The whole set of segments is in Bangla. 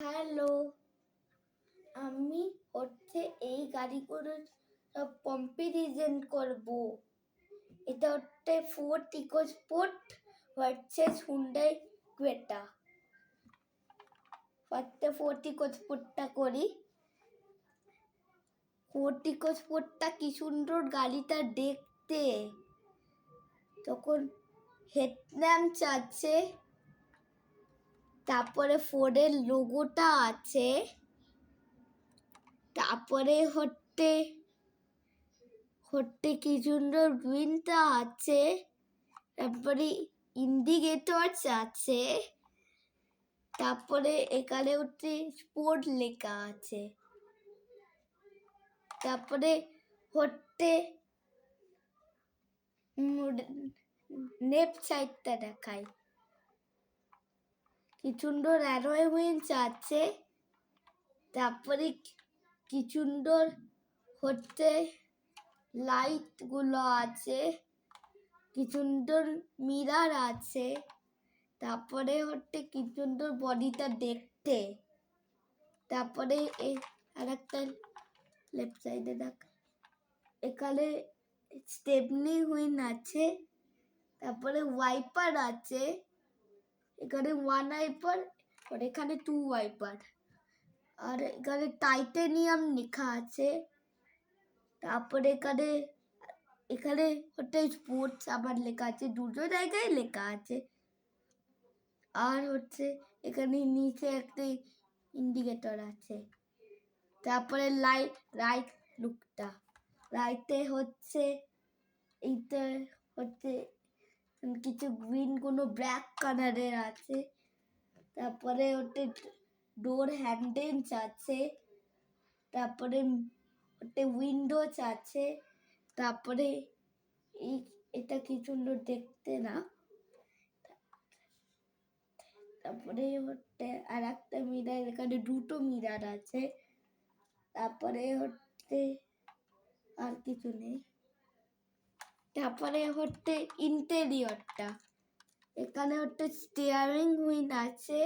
হ্যালো, আমি এই গাড়িগুলোর সব কম্পারিজন করব। এটা Ford EcoSport versus Hyundai Creta. ফার্স্টে ফোর্ড ইকোস্পোর্টটা করি। ফোর্ড ইকোস্পোর্টটা কি সুন্দর গাড়িটা দেখতে। তখন হেডল্যাম্প আছে, তারপরে ফোর্ডের লোগোটা আছে, তারপরে কি সুন্দর গ্রিনটা আছে, তারপরে ইন্ডিকেটরস আছে, তারপরে এখানে স্পোর্ট লেখা আছে, তারপরে লেফট সাইডটা দেখায় কি সুন্দর অ্যালয় হুইলস আছে, তারপরে কি সুন্দর লাইট গুলো আছে, কি সুন্দর মিরার আছে, তারপরে কি সুন্দর বডিটা দেখতে। তারপরে আরেকটা লেফট সাইডে এখানে স্টেপনি হুইল আছে, তারপরে ওয়াইপার আছে, এখানে ওয়ান ওয়াইপার আর এখানে টু ওয়াইপার, আর এখানে টাইটানিয়াম লেখা আছে। তারপরে এখানে স্পোর্টস আবার লেখা আছে, দুটো জায়গায় লেখা আছে। আর এখানে নিচে একটা ইন্ডিকেটর আছে। তারপরে রাইট লুকটা, রাইটে এইটা কিছু গ্রিন কোনো ব্ল্যাক কালারের আছে। তারপরে ডোর হ্যান্ডেলস আছে, তারপরে উইন্ডোজ আছে, তারপরে এটা কি সুন্দর দেখতে না। তারপরে আর একটা মিরার, এখানে দুটো মিরার আছে। তারপরে আর কিছু নেই। তারপরে ইন্টেরিয়রটা, এখানে স্টিয়ারিং হুইল আছে,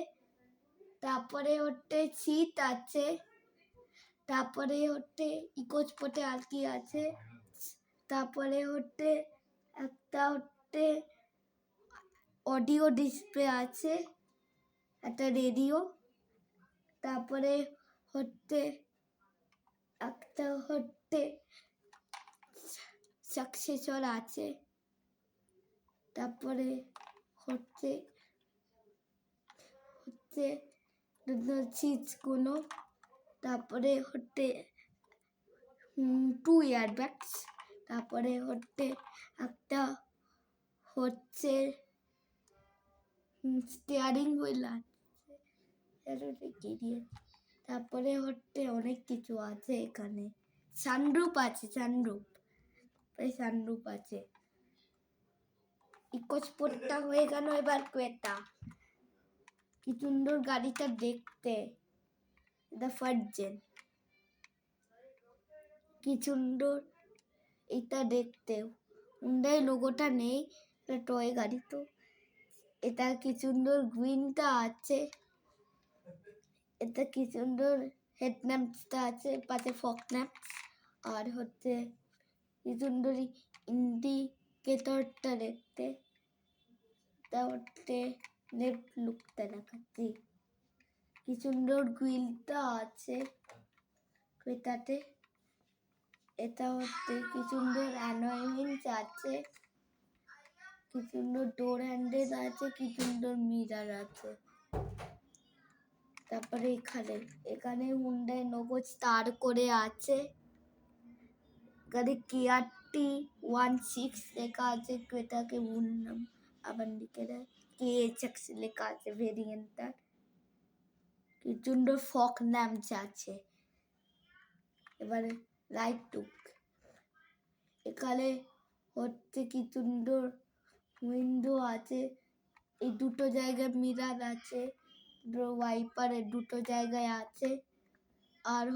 তারপরে সিট আছে, তারপরে ইকোস্পোর্টে আর কি আছে, তারপরে একটা অডিও ডিসপ্লে আছে, একটা রেডিও, তারপরে একটা সাকসেসর আছে, তারপরে সিটসগুলো, তারপরে টু ইয়ারব্যাগস, তারপরে একটা স্টিয়ারিং হুইল আছে, তারপরে অনেক কিছু আছে এখানে। সানরুফ আছে, সানরুফ আছে। ইকোস্পোর্টটা হয়ে গেল, এবার ক্রেটা। কি সুন্দর গাড়িটা দেখতে, এটা ফার্স্ট জেন। কি সুন্দর এটা দেখতে, হুন্ডাই লোগোটা নেই, এটা টয় গাড়ি তো। এটা কি সুন্দর গ্রিনটা আছে, এটা কি সুন্দর হেডল্যাম্পসটা আছে, পাশে ফগ ল্যাম্পস, আর কি সুন্দর ইন্ডিকেটরটা দেখতে। এটা লেফট লুকটা দেখাচ্ছি, কি সুন্দর গ্রিলটা আছে এটাতে। এটা কি সুন্দর অ্যালয় হুইলস আছে, কি সুন্দর ডোর হ্যান্ডেল আছে, কি সুন্দর মিরার আছে। তারপরে এখানে হুন্ডাই লোগো স্টার করে আছে, এখানে KRT16 লেখা আছে, ক্রেটাকে নাম আবার লিখে দেয়, KHX লেখা আছে ভেরিয়েন্টটা। কি সুন্দর ফগ ল্যাম্পস আছে। এবারে রাইট লুক, এখানে কি সুন্দর উইন্ডো আছে, এই দুটো জায়গায় মিরার আছে, ওয়াইপারের দুটো জায়গায় আছে, আর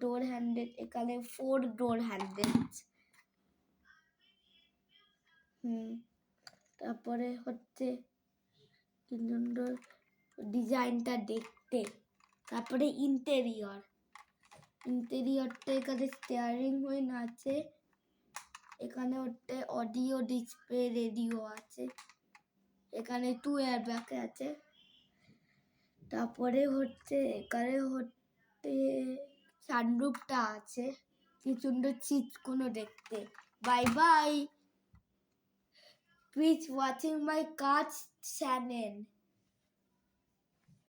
ডোর হ্যান্ডেল, এখানে 4 ডোর হ্যান্ডেল। তারপরে কি সুন্দর ডিজাইনটা দেখতে। তারপরে ইন্টেরিয়রটা এখানে স্টিয়ারিং হুইল আছে, এখানে হচ্ছে অডিও ডিসপ্লে, রেডিও আছে, এখানে 2 এয়ারব্যাগ আছে। তারপরে হচ্ছে এখানে হচ্ছে সানরুফটা আছে, কি সুন্দর চিজগুলো দেখতে। Bye bye, please watching my কাজ চ্যানেল।